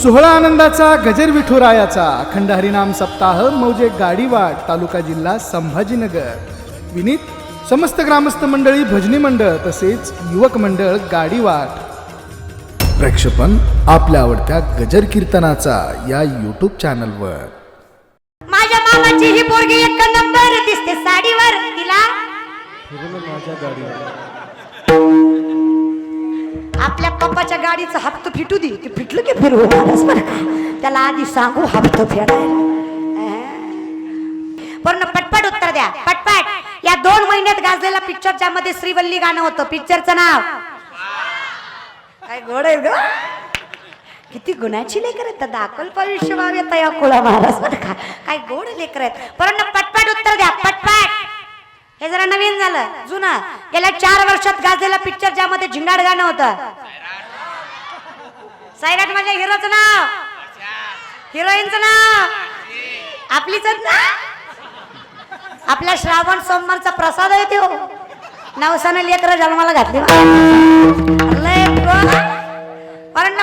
सोहळा आनंदाचा गजर विठुरायाचा अखंड हरिनाम सप्ताह मौजे गाडीवाट तालुका जिल्हा संभाजीनगर. विनीत समस्त ग्रामस्थ मंडळी, भजनी मंडळ तसेच युवक मंडळ गाडीवाट. प्रक्षेपण आपल्या आवडत्या गजर कीर्तनाचा या यूट्यूब चॅनलवर. माझ्या मामाची ही पोरगी एक नंबर दिसते साडीवर, तिला माझ्या गाडीवर आपल्या पप्पाच्या गाडीचं हप्त फिटू दे, ते फिटलं की फिरवू बरं का. त्याला आधी सांगू हप्त फेडायला. पण पटपट उत्तर द्या, पटपट. या 2 महिन्यात गाजलेला पिक्चर ज्यामध्ये श्रीवल्ली गाणं होतं, पिक्चरचं नाव काय? गोड आहे ग, किती गुणाची लेकर आहेत. दाखल पविष्य व्हावे तया कुळा महाराज बरं का. काय गोड लेकर आहेत. परंतु पटपट उत्तर द्या, पटपट. हे जरा नवीन झालं, जुनं. गेल्या 4 वर्षात गाजलेला पिक्चर ज्यामध्ये झिंगाड गाणं होतं. सैराट म्हणजे हिरोचं नाव, हिरोईनचं नाव आपलीच ना. आपल्या श्रावण सोमवारचा प्रसाद आहे तो. नवसानं लेकर जन्माला घातली.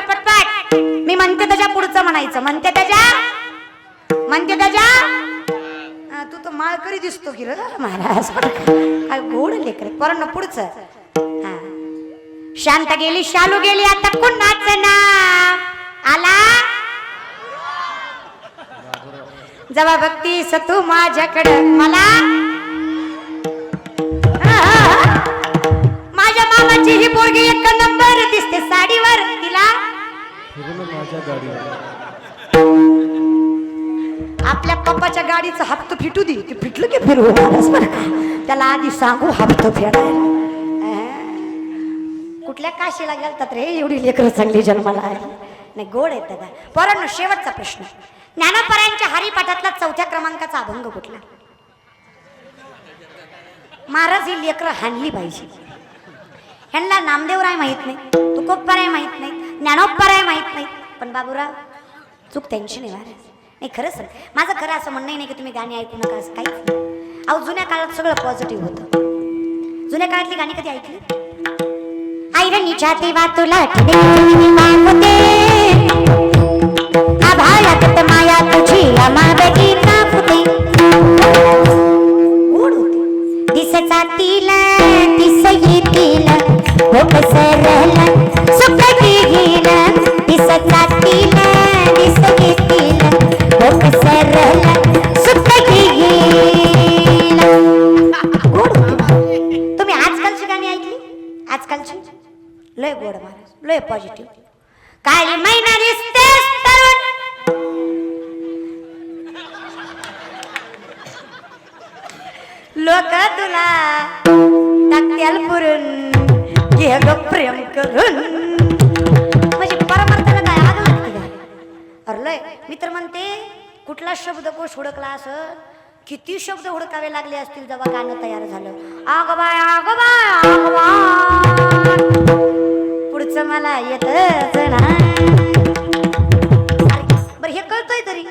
पटपट. मी म्हणते त्याच्या पुढचं म्हणायचं. म्हणते त्याच्या तू तर माळकरी दिसतो की र महाराज. काय गोड लेकर. परण पुढचं. शांत गेली शालू गेली, आता कुणाचं नाव आला. जवा बघतीस तू माझ्याकडं मला, माझ्या मामाची ही पोरगी एक नंबर दिसते साडीवर, तिला माझ्या गाडीवर. आपल्या पप्पाच्या गाडीचं हप्त फिटू दे, ते फिटलं की फिरवू बरं का. त्याला आधी सांगू हप्त फेडायला. कुठल्या काशीला गेलतात रे एवढी लेकरं चांगली जन्माला आहे. नाही गोड येत का. परंतु शेवटचा प्रश्न, ज्ञानोपरायांच्या हरिपाठातला 4थ्या क्रमांकाचा अभंग कुठला? महाराज ही लेकरं हाणली पाहिजे. ह्यांना नामदेवराय माहित नाही, तुकोबराय माहित नाही, ज्ञानोपराय माहित नाही. पण बाबूराव चूक त्यांची नाही महाराज. नाही खरंच माझं खरं असं म्हणणं नाही की तुम्ही गाणी ऐकू नका, असं काहीच नाही. अहो जुन्या काळात सगळं पॉझिटिव्ह होतं. जुन्या काळातली गाणी कधी ऐकली? ऐरणीच्या देवा तुला आभाळात माया तुझी अमावली कापते. गोड होती. दिसचा तिला दिस येतील भोग सरला सुख घेला. दिसचा तिला दिस येतील भोग सरला सुख घेला. गोड होती. तुम्ही आजकालची गाणी ऐकली? आजकालची लय गोड महाराज, लय पॉझिटिव्ह. काळी मैना दिसतेस तरुण, लोक तुला टाकत्याल पुरून, घे ग प्रेम करून. म्हणजे परमार्थाला काय आग लागते का? अरे लय. मी तर म्हणते कुठला शब्दकोश हुडकला असं, किती शब्द हुडकावे लागले असतील जेव्हा गाणं तयार झालं. आग बाय आग बाय आग बाय, पुढचं मला येतच नाही. बरं हे कळतंय तरी.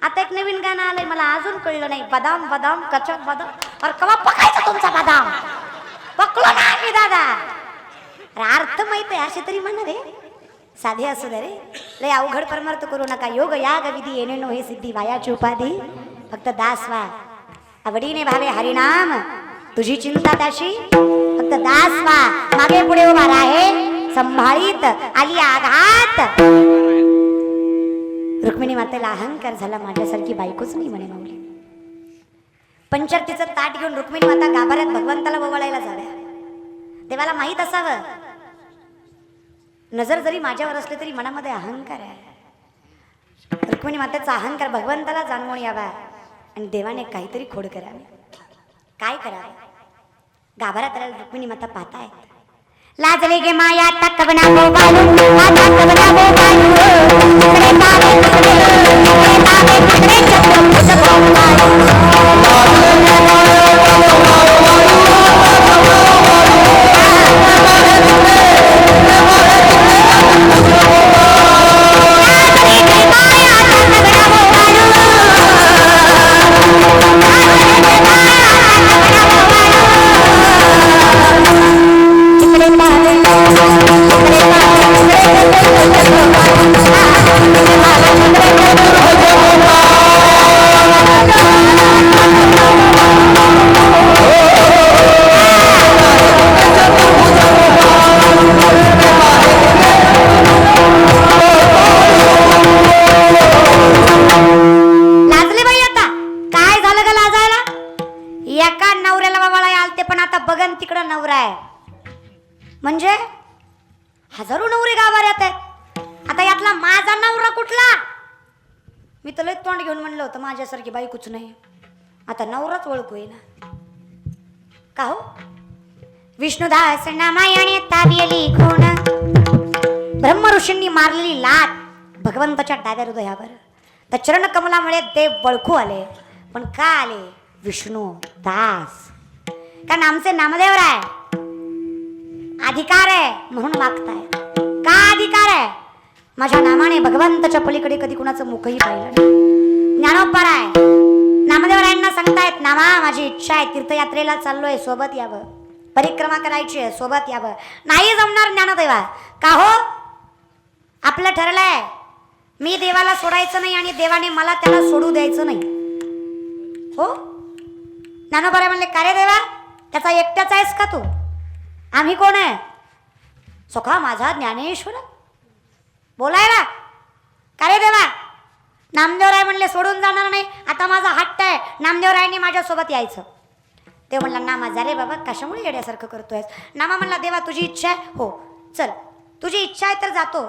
आता एक नवीन गाणं आलंय, मला अजून कळलं नाही. बदाम बदाम कचक बदाम. अरे कवा पकायचा तुमचा बदाम? पकलो नाही दादा. अरे अर्थ माहित आहे असे तरी म्हणा रे. साधे असू दे रे. लय अवघड परमार्थ करू नका. योग याग विधी येणे हे सिद्धी वायाची उपाधी. फक्त दास व्हा, आवडीने भावे हरिनाम, तुझी चिंता त्याशी. फक्त दास व्हा, मागे पुढे उभा राहे संभाळीत आली आघात. रुक्मिणी मातेला अहंकार झाला, माझ्यासारखी बायकोच नाही म्हणे माऊली. पंचरतीचं ताट घेऊन रुक्मिणी माता गाभाऱ्यात भगवंताला ओवाळायला जाव्या. देवाला माहीत असावं नजर जरी माझ्यावर असले तरी मनामध्ये अहंकार आहे. रुक्मिणी मातेचा अहंकार भगवंताला जाणवून यावा आणि देवाने काहीतरी खोड करावे. काय करावे? गाभाऱ्यात रुक्मिणी माता पाहताय. लाजले गे माया तकवना बोबालू, आता तकवना बोबालू, रे बाबे रे चक्र बोबालू. Thank you. म्हणजे हजारो नवरे गाभाऱ्यात आहेत. आता यातला माझा नवरा कुठला? मी तर लय तोंड घेऊन म्हणलं होतं माझ्यासारखी बायकोच नाही. आता नवराच ओळखू ना का हो. विष्णुदास नामायणे ताबियली कोण ब्रह्म ऋषींनी मारलेली लाट भगवंताच्या डाव्या हृदयावर तर चरण कमलामुळे देव बळखू आले. पण का आले? विष्णू दास. कारण आमचे नामदेव आहे, अधिकार आहे म्हणून मागताय. का अधिकार आहे? माझ्या नामाने भगवंताच्या पलीकडे कधी कुणाचं मुखही पाहिलं नाही. ज्ञानोपार आहे. नामदेवरायांना सांगतायत नामा माझी इच्छा आहे तीर्थयात्रेला चाललोय, सोबत यावं, परिक्रमा करायची आहे, सोबत यावं. नाही जमणार ज्ञानदेवा. का हो? आपलं ठरलंय मी देवाला सोडायचं नाही आणि देवाने मला त्याला सोडू द्यायचं नाही. हो ज्ञानोबाराय म्हणले का रे देवा, त्याचा एकट्याच आहेस का तू? आम्ही कोण आहे? सखा माझा ज्ञानेश्वर बोलायला. का रे देवा? नामदेवराय म्हणले सोडून जाणार नाही. आता माझा हट्ट आहे नामदेवरायांनी माझ्यासोबत यायचं. ते म्हणला नामा जा रे बाबा, कशामुळे येड्यासारखं करतोयस? नामा म्हणला देवा तुझी इच्छा आहे? हो चल, तुझी इच्छा आहे तर जातो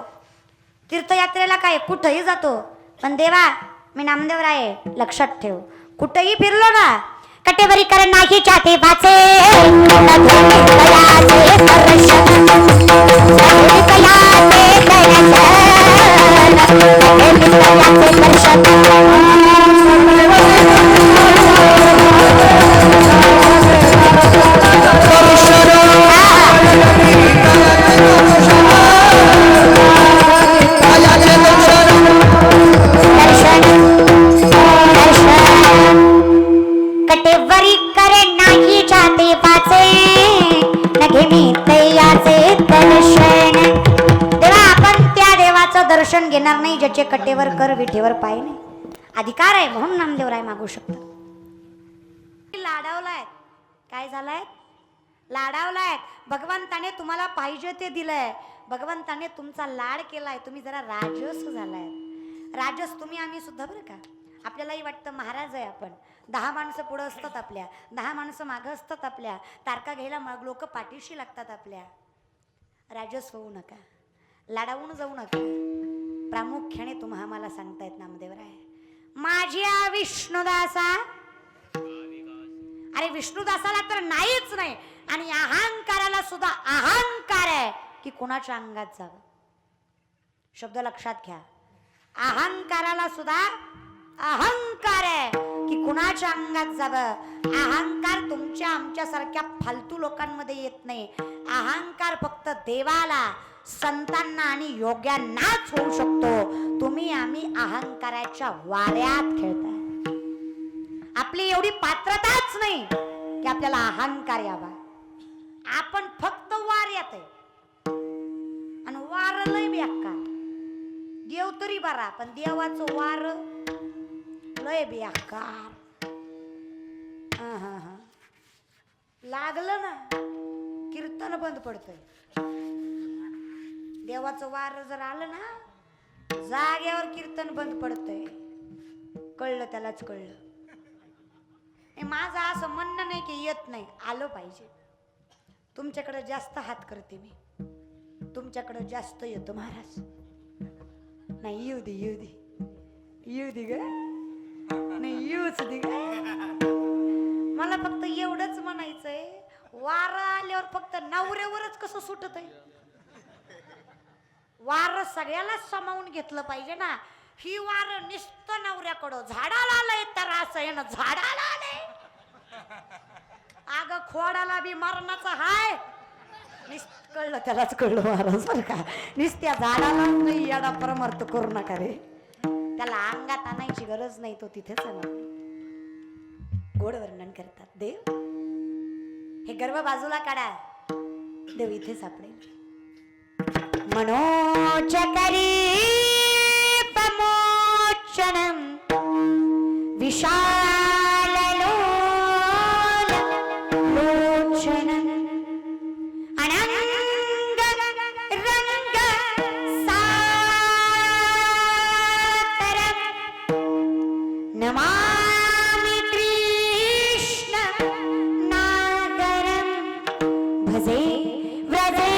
तीर्थयात्रेला. काय कुठंही जातो. पण देवा मी नामदेवराय आहे, लक्षात ठेव. कुठंही फिरलो ना कटेवरी कर नाही चाहते बाचे दर्शन घेणार नाही ज्याचे कटेवर कर विठेवर पाय नाही. अधिकार आहे म्हणून नामदेवराय मागू शकतात. लाडावलाय. काय झालाय? लाडावलाय. भगवंताने तुम्हाला पाहिजे ते दिलंय. भगवंताने तुमचा लाड केलाय. तुम्ही जरा राजस झालाय. राजस तुम्ही आम्ही सुद्धा बरं का. आपल्यालाही वाटतं महाराज आहे आपण. 10 माणसं पुढं असतात आपल्या, 10 माणसं मागं असतात आपल्या, तारका घ्यायला मग लोक पाठीशी लागतात आपल्या. राजस होऊ नका, लाडावून जाऊ नका. प्रामुख्याने तुम्हा आम्हाला सांगतायत नामदेवराय माझ्या विष्णुदासा. अरे विष्णुदासाला तर नाहीच नाही आणि अहंकाराला सुद्धा अहंकार आहे की कोणाच्या अंगात जावं. शब्द लक्षात घ्या. अहंकाराला सुद्धा अहंकार आहे की कुणाच्या अंगात जावं. अहंकार तुमच्या आमच्यासारख्या फालतू लोकांमध्ये येत नाही. अहंकार फक्त देवाला, संतांना आणि योग्यांनाच होऊ शकतो. तुम्ही आम्ही अहंकाराच्या वाऱ्यात खेळताय. आपली एवढी पात्रताच नाही की आपल्याला अहंकार यावा. आपण फक्त वाऱ्यात आहे आणि वार लय बेकार. देव तरी बरा पण देवाचं वार लय बेकार. लागलं ना कीर्तन बंद पडतंय. देवाचं वार जर आलं ना जाग्यावर कीर्तन बंद पडतंय. कळलं त्यालाच कळलं. माझं असं म्हणणं नाही की येत नाही, आलं पाहिजे. तुमच्याकडे जास्त हात करते मी, तुमच्याकडे जास्त येतो महाराज. नाही येऊ दे, येऊ दे, येऊ दे ग, नाही येऊच दे ग. मला फक्त एवढंच म्हणायचंय, वारं आल्यावर फक्त नवऱ्यावरच कसं सुटत आहे. वार सगळ्याला समावून घेतलं पाहिजे ना. ही वार नुसतं नवऱ्याकडं झाडाला आलंय तर असं आहे ना, झाडाला आलंय. अगं खोडाला बी मरणाचा हाय. कळलं त्यालाच कळलं महाराज बरं का. नुसत्या झाडाला नाही येडा परमर्थ करू नका रे. त्याला अंगात आणायची गरज नाही, तो तिथेच आहे ना. गोड वर्णन करतात देव. हे गर्व बाजूला काढा, देव इथे सापडेल. मनोचकरी प्रमोचनम विशाल लोचनम अनंग रंग सातरम नमामि कृष्ण नागरम भजे व्रजे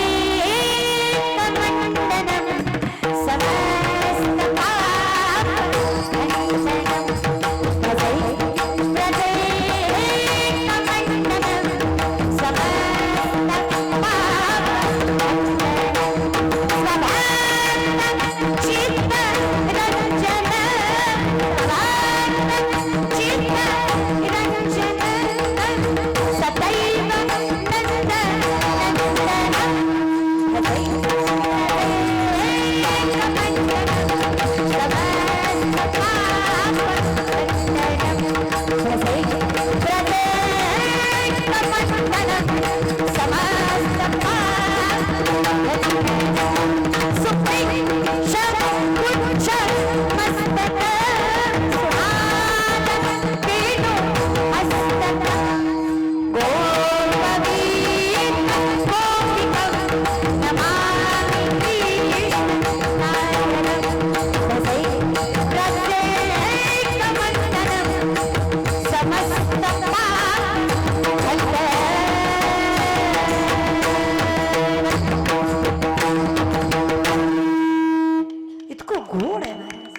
गोड आहे महाराज.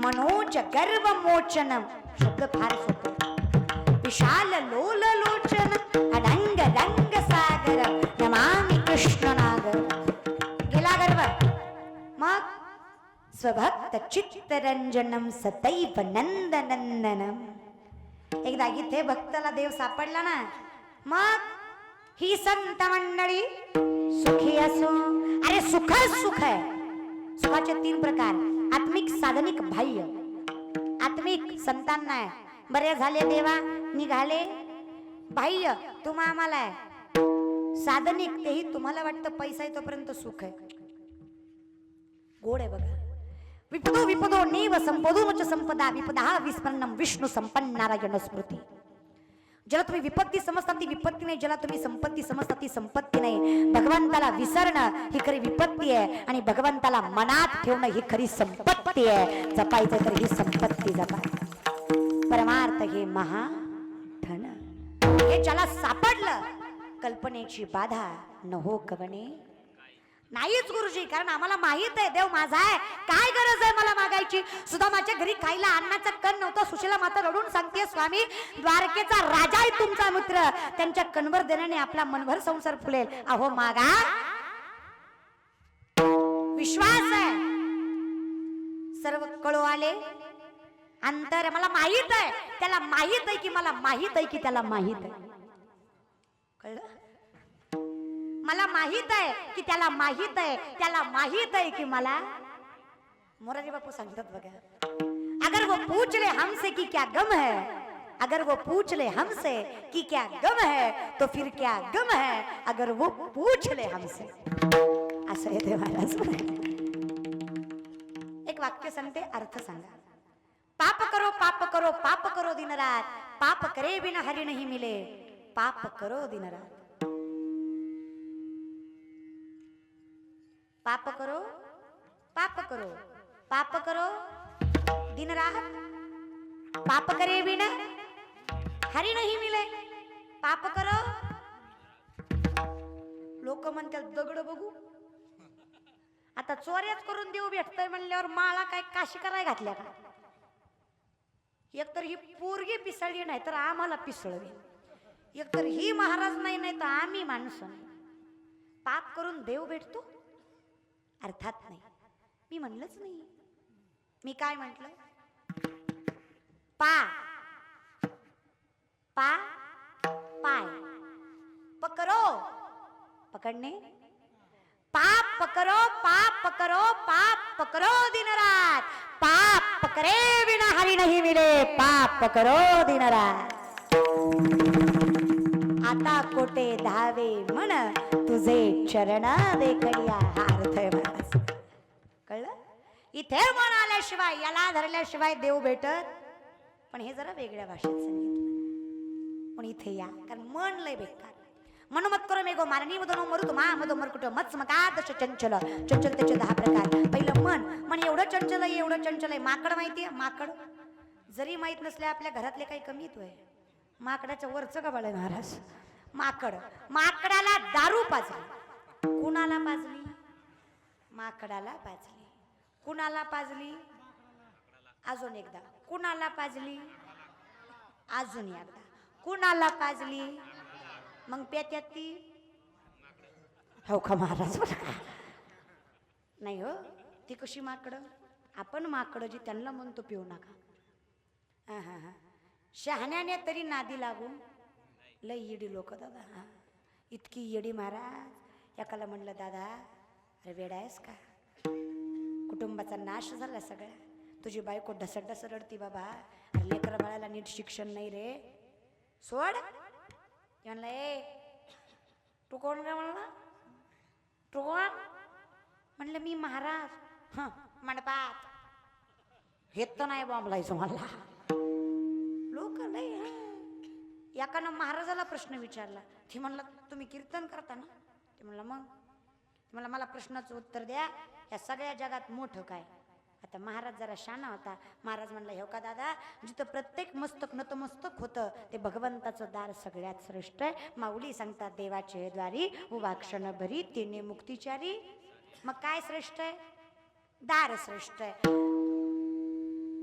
मनोज गर्व मोचनम शब्द फार सोपा. विशाल लोल लोचन अडंग रंग सागर नमामि कृष्ण नागर. गेला गर्व. मग स्वभक्त चित्तरंजनम सदैव नंदनंदनम. एकदा इथे भक्ताला देव सापडला ना, मग ही संत मंडळी सुखी असो. अरे सुख सुख आहे. सुखाचे 3 प्रकार, आत्मिक साधनिक बाह्य. आत्मिक संतांना आहे, बरे झाले देवा निघाले. बाह्य तुम्हा आम्हाला आहे. साधनिक तेही तुम्हाला वाटतं पैसा येतोपर्यंत सुख आहे. गोड आहे बघा. विपदो विपदो नैव संपदो च संपदा विपदा विस्मरणम विष्णू संपन्न नारायण स्मृती. ज्याला तुम्ही विपत्ती समजता ती विपत्ती नाही, ज्याला तुम्ही संपत्ती समजता ती संपत्ती नाही. भगवंताला विसरणं ही खरी विपत्ती आहे आणि भगवंताला मनात ठेवणं ही खरी संपत्ती आहे. जपायचं तर ही संपत्ती जपाय. परमार्थ हे महाधन. हे ज्याला सापडलं कल्पनेची बाधा न हो कवने. नाहीच गुरुजी, कारण आम्हाला माहित आहे देव माझा आहे. काय गरज आहे मला मागायची. सुदामाच्या घरी खायला अन्नाचा कण नव्हता. सुशीला माता रडून सांगते स्वामी द्वारकेचा राजा आहे तुमचा मित्र, त्यांच्या कणभर देण्याने आपला मनभर संसार फुलेल. अहो मागा. विश्वास आहे. सर्व कळो आले अंतर. मला माहित आहे त्याला माहित आहे की मला माहित आहे की त्याला माहित आहे. कळलं. मला माहित आहे की त्याला माहित आहे, त्याला माहित आहे की मला. मोरारी बापू सांगतात बघा, अगर वो पूछ ले हमसे कि क्या गम है, अगर वो पूछ ले हमसे कि क्या गम है तो फिर क्या गम है अगर वो पूछ ले हमसे. असं आहे ते महाराज. एक वाक्य सांगते, अर्थ सांगा. पाप करो पाप करो दिन रात, पाप करे बिना हरि नहीं मिले, पाप करो दिन रात. पाप करो पाप करो पाप करो दिन रात, पाप करे बिना हरी नहीं मिले, पाप करो. लोक म्हणतात दगड बघू. आता चोऱ्याच करून देऊ भेटतय म्हणल्यावर माळा काय काशी कराय घातल्या का. एकतर ही पोरगी पिसळली नाही तर आम्हाला पिसळवी, एकतर ही महाराज नाही तर आम्ही माणसं. पाप करून देव भेटतो अर्थात नाही. मी म्हणलंच नाही. मी काय म्हटलं. पा पा पाय पकरो पकडणे, पाप पकरो पाप पकरो पाप पकरो दिन रात, पाप पकरे बिना हरि नहीं मिले, पाप पकरो दिन रात. आता कोटे धावे म्हण तुझे चरण देखडिया. हा अर्थ आहे महाराज. कळलं. इथे मन आल्याशिवाय याला धरल्याशिवाय देव भेटत. पण हे जरा वेगळ्या भाषेत सांगितलं. पण इथे या, कारण मन लय बेकार. मन मत करो मेगो मारणी मधो मरुत मा मधो मरकुट मत्स मकादश चंचल. चंचलतेचे 10 प्रकार. पहिलं मन एवढं चंचल आहे, एवढं चंचल आहे. माकड माहितीये. माकड जरी माहित नसले आपल्या घरातले काही कमी येतोय. माकडाच्या वरचं का बळ आहे महाराज. माकड, माकडाला दारू पाजली. कुणाला पाजली. माकडाला पाजली. कुणाला पाजली. अजून एकदा. कुणाला पाजली. अजून एकदा. कुणाला पाजली. मग पेत्यात ती. हो का महाराज. नाही हो, ती कशी माकड. आपण माकड जी त्यांना म्हणतो पिऊ नका. हा हा हा. शहाण्याने तरी नादी लागून लय येडी लोक दादा. इतकी येडी महाराज. एकाला म्हणलं दादा अरे वेडा आहेस का. कुटुंबाचा नाश झाला सगळा. तुझी बायको ढसड ढसड रडती बाबा. अरे लेकरं बाळाला नीट शिक्षण नाही रे. सोड. म्हणलं ए तू कोण का म्हणला. तू कोण. म्हणलं मी महाराज. ह मंडपात हेत तर नाही बॉम्बलायचं मला. लोक नाही. एकानं महाराजाला प्रश्न विचारला. ती म्हणला तुम्ही कीर्तन करता ना. ते म्हणलं मग. ते म्हणलं मला प्रश्नाचं उत्तर द्या. या सगळ्या जगात मोठं काय. आता महाराज जरा शाना होता. महाराज म्हणला हो का दादा, जिथं प्रत्येक मस्तक नतमस्तक होतं ते भगवंताचं दार सगळ्यात श्रेष्ठ आहे. माऊली सांगतात देवाचे द्वारी उभा क्षण भरी तिने मुक्तिचारी. मग काय श्रेष्ठ आहे. दार श्रेष्ठ आहे.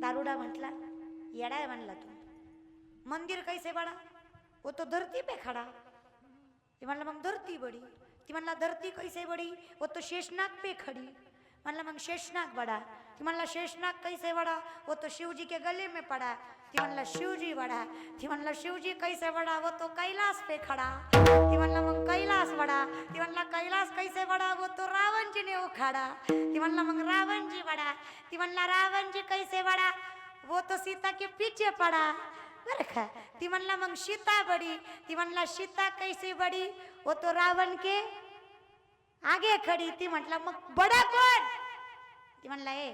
दारुडा म्हटला येडा आहे म्हणला तू. मंदिर कैसे बडा वो तो धरती पे खड़ा. ती म्हणला मग धरती बडी. ती म्हणला धरती कैसे बडी वो तो शेषनाग पे खड़ी. म्हणला मग शेषनाग बड़ा. ती म्हणला शेषनाग कैसे बड़ा वो तो शिवजी के गले में पड़ा. ती म्हणला शिवजी बड़ा. ती म्हणला शिवजी कैसे बड़ा वो तो कैलाश पे खड़ा. ती म्हणला मग कैलाश बड़ा. ती म्हणला कैलाश कैसे बड़ा वो तो रावण जी ने उखाड़ा. ती म्हणला मग रावण जी बड़ा. ती म्हणला रावण जी कैसे बड़ा वो तो सीता के पीछे पड़ा. बरं का. ती म्हणला मग सीता बड़ी. ती म्हणला सीता कैसी बड़ी वो तो रावण के आगे खड़ी. ती म्हटला मग बडा कोण. ती म्हणला ए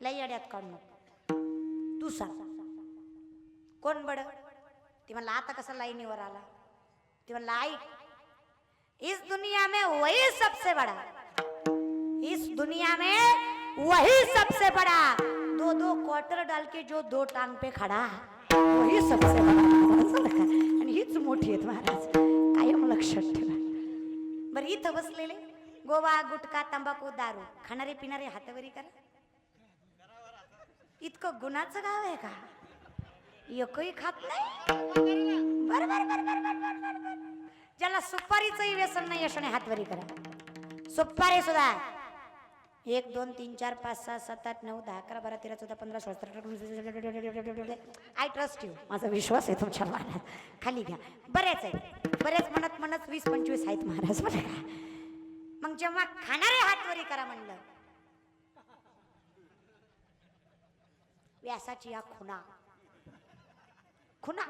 लई अड्यात काढू नको तू सांग कोण बड. ती म्हणला आता कसं लाईनीवर आला. ती म्हणला आई इस दुनिया में वही सबसे बड़ा. इस दुनिया में वही सबसे बड़ा. दो दो क्वार्टर डाल के जो दो टांग पे खड़ा वही सबसे बड़ा. आणि हीच मोठी आहेत महाराज कायम लक्षात ठेवा. बरं इथं बसलेले गोवा गुटखा तंबाखू दारू खाणारे पिणारे हातावरी करा. इतकं गुणाचं गाव आहे का. एकही खात नाही. बर बर बर बर बर बर बर. ज्याला सुपारीचंही व्यसन नाही अशाने हातवरी करा. सुपारी सुद्धा 1 2 3 4 5 6 7 8 9 10 11 12 13 14 15 16 आय ट्रस्ट यू. माझा विश्वास आहे तुमच्या मनात. खाली घ्या. बरेच आहे बरेच म्हणत म्हणत 20 25 आहेत महाराज बरं का. मग जेव्हा खाणारे हातवरी करा म्हणलं व्यासाची या खुना खुना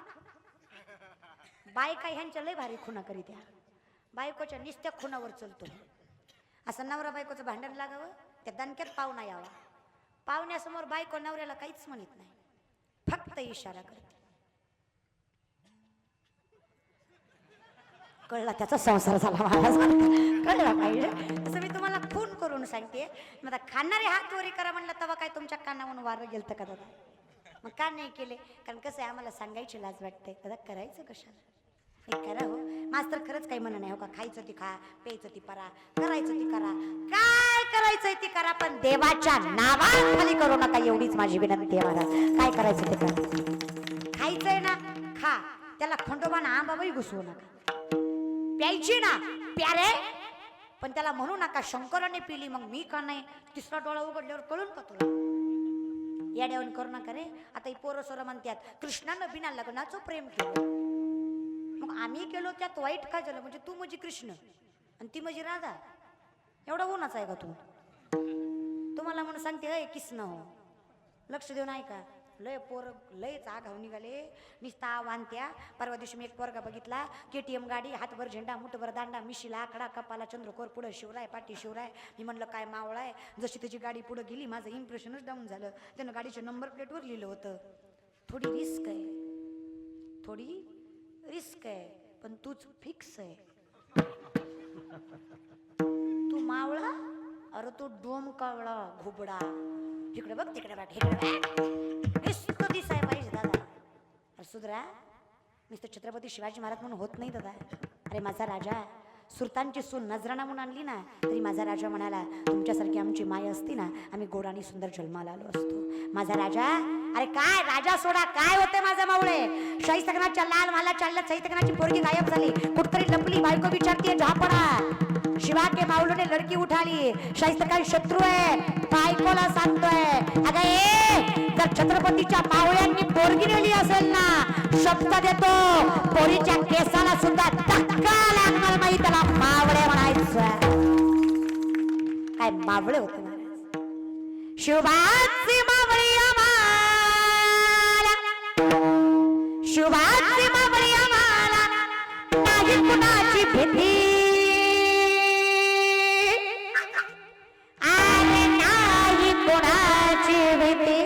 बायका ह्यांच्या लय भारी खुना करीत या. बायकोच्या निस्त्या खुनावर चलतो. असं नवरा बायकोचं भांडण लागावं त्या दणक्यात पाहुणा यावा. पाहुण्यासमोर बायको नवऱ्याला काहीच म्हणत नाही फक्त इशारा करते. कळला त्याचा संसार झाला महाराज. कळला पाहिजे तसं मी तुम्हाला खून करून सांगते. मग खाणारे हात वरी करा म्हणलं तेव्हा काय तुमच्या कानावरून वारं गेलं का दादा. मग का नाही केले कारण कसं आहे आम्हाला सांगायची लाज वाटते. दादा करायचं कशाला. करा हो मास्तर खरंच काही म्हणणं नाही हो का. खायचं ती खा प्यायचं ती परा करायचं ती करा काय करायचंय ती करा पण देवाच्या नावाखाली करू नका एवढीच माझी विनंती आहे महाराज. काय करायचं ते करा. खायचंय ना खा त्याला खंडोबाना आंबाबाई घुसवू नका. प्यायची ना प्या रे पण त्याला म्हणू नका शंकराने पिली मग मी का नाही. तिसरा डोळा उघडल्यावर कळून का तुला. येड्यावून करू नका रे. आता ही पोरं सोरं म्हणतात कृष्णानं बिना लग्नाचं प्रेम केलं. मग आम्ही केलो त्यात वाईट काय झालं. म्हणजे तू म्हणजे कृष्ण आणि ती म्हणजे राधा. एवढा उन्हाचा आहे का तू. तुम्हाला म्हणून सांगते अय किसन हो लक्ष देऊन ऐका. लय पोर लयच आगाव निघाले निस्ता वानत्या. परवा दिवशी मी एक पोरगा बघितला KTM गाडी हातभर झेंडा मुठभर दांडा मिशीला आकडा कपाला चंद्रकोर पुढं शिवराय पाठी शिवराय. मी म्हणलं काय मावळा आहे. जशी त्याची गाडी पुढं गेली माझं इम्प्रेशनच डाऊन झालं. त्यानं गाडीच्या नंबर प्लेटवर लिहिलं होतं थोडी रिस्क आहे थोडी रिस्क आहे पण तूच फिक्स आहे. तू मावळा अरे तू डोम कावळा घुबडा. इकडे बघ तिकडे बघ इकडे रिस्क दिसाय पाहिजे दादा. अरे सुधरा मिस्टर छत्रपती शिवाजी महाराज म्हणून होत नाही दादा. अरे माझा राजा सुलतानची सून नजराणा म्हणून आणली ना तरी माझा राजा म्हणाला तुमच्यासारखी आमची माय असती ना आम्ही गोड आणि सुंदर जन्माला आलो असतो. माझा राजा अरे काय राजा सोडा काय होते माझा मावळे. शाहीस्तखानाच्या लाल माला चालल्या शाहीस्तखानाची पोरगी गायब झाली. कुठतरी लपली बायको विचारतीये जहा पडा. शिवा के मावलो ने लड़की उठा ली. शाहीस्तखान शत्रू आहे बायकोला सांगतोय अगं ए जर छत्रपतीच्या मावळ्यांनी पोरगी नेली असेल ना शब्द देतो पोरीच्या केसाला सुद्धा धक्का लागणार नाही. त्याला मावळे म्हणायचं. काय मावळे होते महाराज. शिवबाची मावळी आम्हाला शिवबाची मावळी आम्हाला नाही कुणाची भीती. अरे नाही कुणाची भीती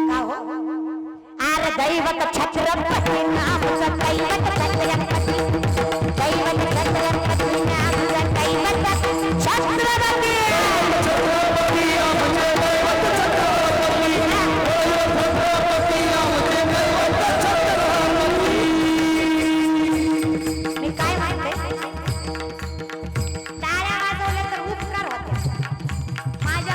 का हो. अरे दैवत छत्रपती नामचं दैवत छत्रपती दैवत छत्रपती नामचं दैवत छत्रपती. मी काय माहिती टाळ्या वाजवल्या तर उपकार होते. माझ्या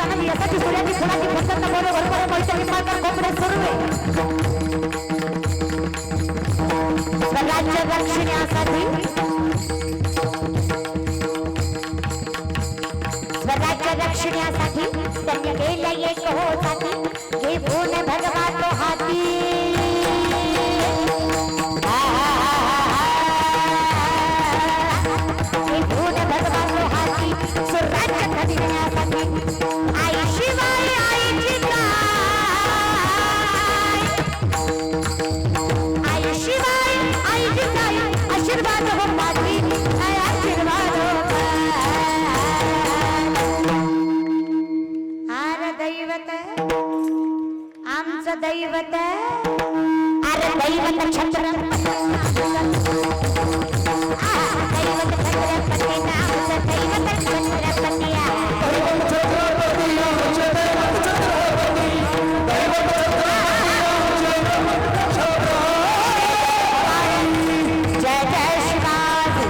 चांगली यासाठी सूर्याची फुलाची फुलत बरोबर पैसे निंबाळकर कोपडे सुरवे स्वराज्य रक्षण्यासाठी स्वराज्य रक्षण्यासाठी त्यांनी गेले एक होसाठी हे भून भगवा तो हाती स्वराज्य खजिन्यासाठी आई शिवाय आईची आई शिवाय आईची काय आशीर्वाद हो माझी आशीर्वाद अरे दैवत आमचं दैवत अरे दैवत छत्र दैवत छत्रपती नामचं दैवत छत्रपती जय जय शिवाजी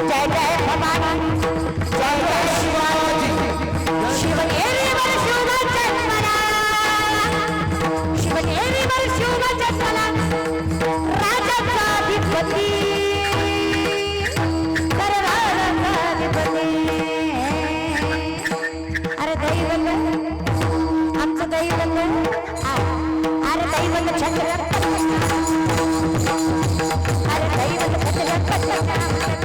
जय जय भवानी जय जय शिवाजी शिवनेरीवर शिव जन्मला शिवनेरीवर शिव जन्मला राजाचा अधिपती अरे दैवत आमचं दैवत अरे दैवत छत्रपती अरे दैवत छत्रपती आमचं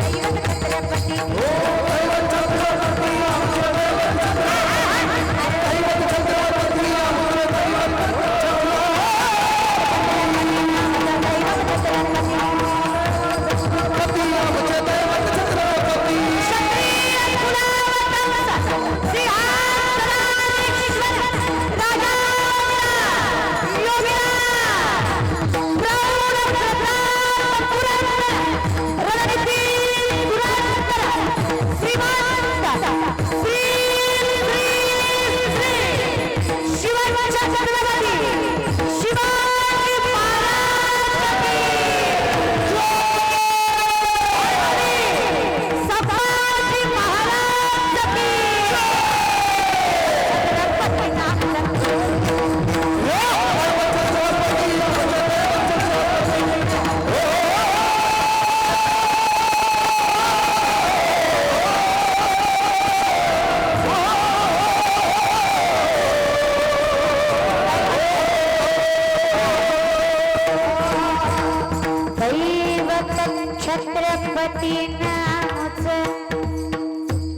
दैवत छत्रपती छत्रपती नामचं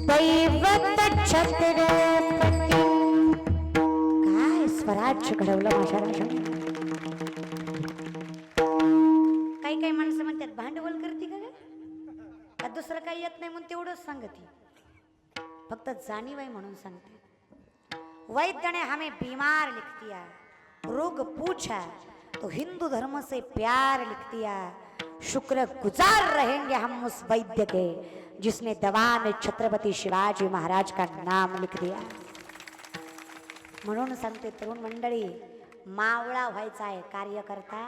दैवत छत्रपती काय स्वराज्य घडवलं माझ्या राजाने काही काही माणसं म्हणतात भांडवल करते का दुसरं काही येत नाही म्हणून तेवढंच सांगते फक्त जाणीव आहे म्हणून सांगते वैद्य ने हमें बीमार लिख दिया रोग पूछा तो हिंदू धर्म से प्यार लिख दिया शुक्र गुजार रहेंगे हम उस वैद्य के जिसने दवा में छत्रपती शिवाजी महाराज का नाम लिख दिया म्हणून सांगते तरुण मंडळी मावळा व्हायचा आहे कार्यकर्ता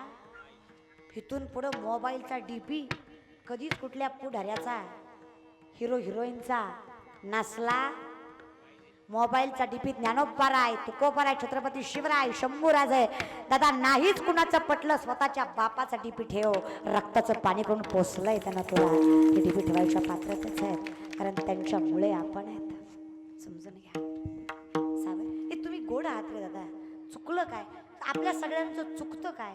इथून पुढं मोबाईलचा डीपी कधीच कुठल्या पुढाऱ्याचा हिरो हिरोईनचा नसला मोबाईलचा डीपी ज्ञानोबा आहे तुकोबा आहे छत्रपती शिवराय शंभूराज आहे दादा नाहीच कुणाचं पटलं स्वतःच्या बापाचा डीपी ठेव रक्ताचं पाणी करून पोचलंय त्यांना तुला हे डीपी ठेवायच्या पात्रतेच आहेत कारण त्यांच्यामुळे आपण आहेत समजून घ्या सावध हे तुम्ही गोड आहात रे दादा चुकलं काय आपल्या सगळ्यांचं चुकतं काय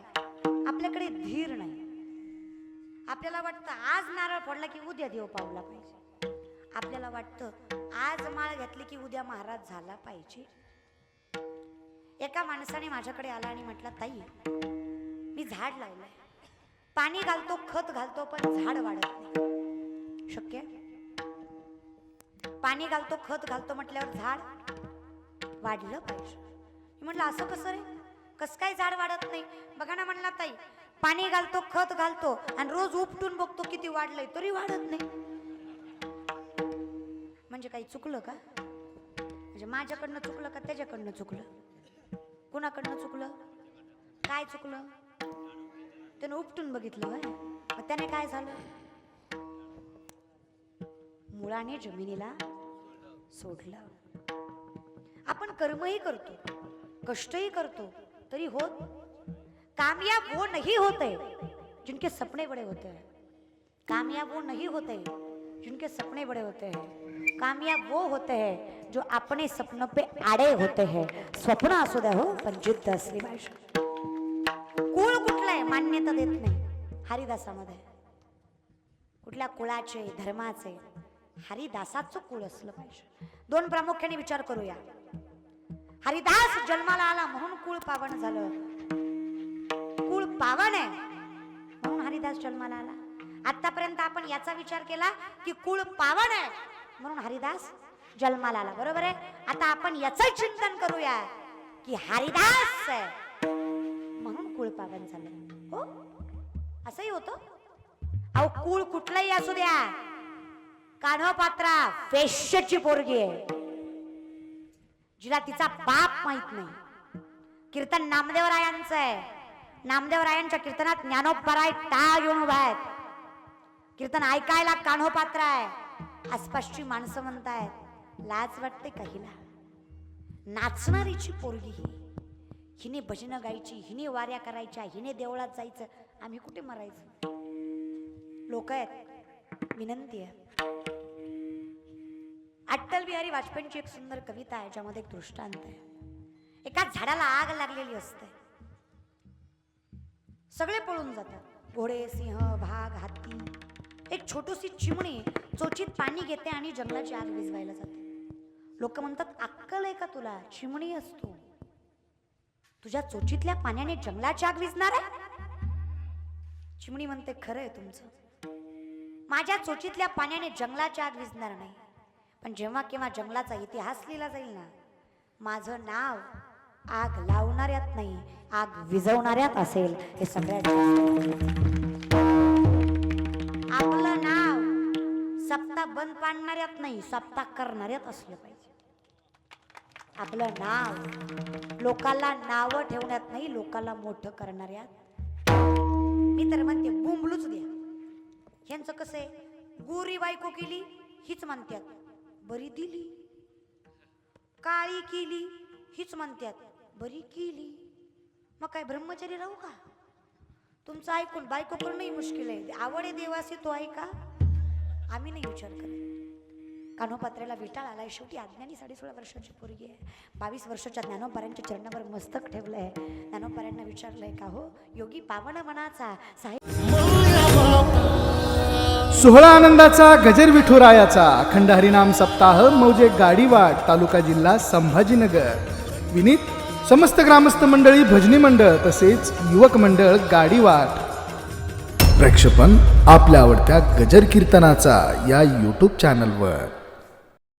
आपल्याकडे धीर नाही आपल्याला वाटतं आज नारळ फोडला की उद्या देव पावला पाहिजे आपल्याला वाटतं आज माळ घातली की उद्या महाराज झाला पाहिजे एका माणसाने माझ्याकडे आला आणि म्हटलं ताई मी झाड लावलंय पाणी घालतो खत घालतो पण झाड वाढत नाही शक्य पाणी घालतो खत घालतो म्हटल्यावर झाड वाढलं पाहिजे मी म्हटलं असं कसं रे कस काय झाड वाढत नाही बघा ना म्हणला ताई पाणी घालतो खत घालतो आणि रोज उपटून बघतो किती वाढलंय तरी वाढत नाही म्हणजे काही चुकलं का म्हणजे माझ्याकडनं चुकलं का त्याच्याकडनं चुकलं कुणाकडनं चुकलं काय चुकलं त्यानं उपटून बघितलं मग त्याने काय झालं मुळाने जमिनीला सोडलं आपण कर्मही करतो, कष्टही करतो, तरी होत कामयाब वो नहीं होते जिनके सपने बड़े होते हैं। कामयाब वो नहीं होते जिनके सपने बड़े होते हैं। कामयाब वो होते हैं जो अपने सपनों पे आड़े होते हैं। स्वप्न असू द्या हो पण जिद्द असली पाहिजे। कुळ कुठलाय मान्यता देत नाही हरिदासामध्ये, कुठल्या कुळाचे धर्माचे, हरिदासाचं कुळ असलं पाहिजे। दोन प्रामुख्याने विचार करूया। हरिदास जन्माला आला म्हणून कुळ पावन झालं, कुळ पावन आहे म्हणून हरिदास जन्माला आला। आतापर्यंत आपण याचा विचार केला की कुळ पावन आहे म्हणून हरिदास जन्माला आला, बरोबर आहे। आता आपण याचं चिंतन करूया की हरिदास आहे म्हणून कुळ पावन झालं। हो असंही होतं। अहो कुळ कुठलाही असू द्या, कान्होपात्रा वेश्येची पोरगी आहे, जिला तिचा बाप माहित नाही। कीर्तन नामदेवरायांचं आहे, नामदेवरायांच्या कीर्तनात ज्ञानोबराय टाळ घेऊन उभा आहेत, कीर्तन ऐकायला कान्होपात्रा आहे। आसपासची माणसं म्हणतायत लाज वाटते का हिला, नाचणारीची पोरगी ही, हिने भजनं गायची, हिने वाऱ्या करायच्या, हिने देवळात जायचं, आम्ही कुठे मरायचं। लोक आहेत, विनंती आहे। अटल बिहारी वाजपेयींची एक सुंदर कविता आहे ज्यामध्ये एक दृष्टांत आहे। एका झाडाला आग लागलेली असते, सगळे पळून जातात, घोडे, सिंह, वाघ, हत्ती। एक छोटीशी चिमणी चोचीत पाणी घेते आणि जंगलाची आग विझवायला जाते। लोक म्हणतात अक्कल आहे का तुला, चिमणी असतो, तुझ्या चोचीतल्या पाण्याने जंगलाची आग विझणार आहे? चिमणी म्हणते खरं आहे तुमचं, माझ्या चोचीतल्या पाण्याने जंगलाची आग विझणार नाही, पण जेव्हा केव्हा जंगलाचा इतिहास लिहिला जाईल ना, माझं नाव आग लावणाऱ्यात नाही आग विझवणाऱ्यात असेल हे सगळ्यात जास्त। आपलं नाव सप्ताह बंद पाडणाऱ्यात नाही सप्ताह करणाऱ्यात असलं पाहिजे। आपलं नाव लोकांना नाव ठेवण्यात नाही लोकांना मोठं करणाऱ्यात। मी तर म्हणते बुंबलूच द्या। ह्यांचं कसं आहे, गोरी बायको केली हीच म्हणतात बरी दिली, काळी केली हीच म्हणतात बरी केली, मग काय ब्रह्मचारी राहू का? तुमचं ऐकून बायको करणंही मुश्किल आहे। आवड आहे देवासी तो ऐका, आम्ही नाही विचार करत। कान्होपात्र्याला विटाळ आलाय, शेवटी अज्ञानी 16.5 वर्षाची पोरगी आहे। 22 वर्षाच्या ज्ञानोबारांच्या चरणावर मस्तक ठेवलंय। ज्ञानोबारांना विचारलंय का हो योगी पावन मनाचा साहेब। सोहळा आनंदाचा गजर विठुरायाचा अखंड हरिनाम सप्ताह मौजे गाडीवाट तालुका जिल्हा संभाजीनगर। विनीत समस्त ग्रामस्थ मंडळी, भजनी मंडळ तसेच युवक मंडळ गाडीवाट। प्रक्षेपण आपल्या आवडत्या गजर कीर्तनाचा या यूट्यूब चॅनलवर।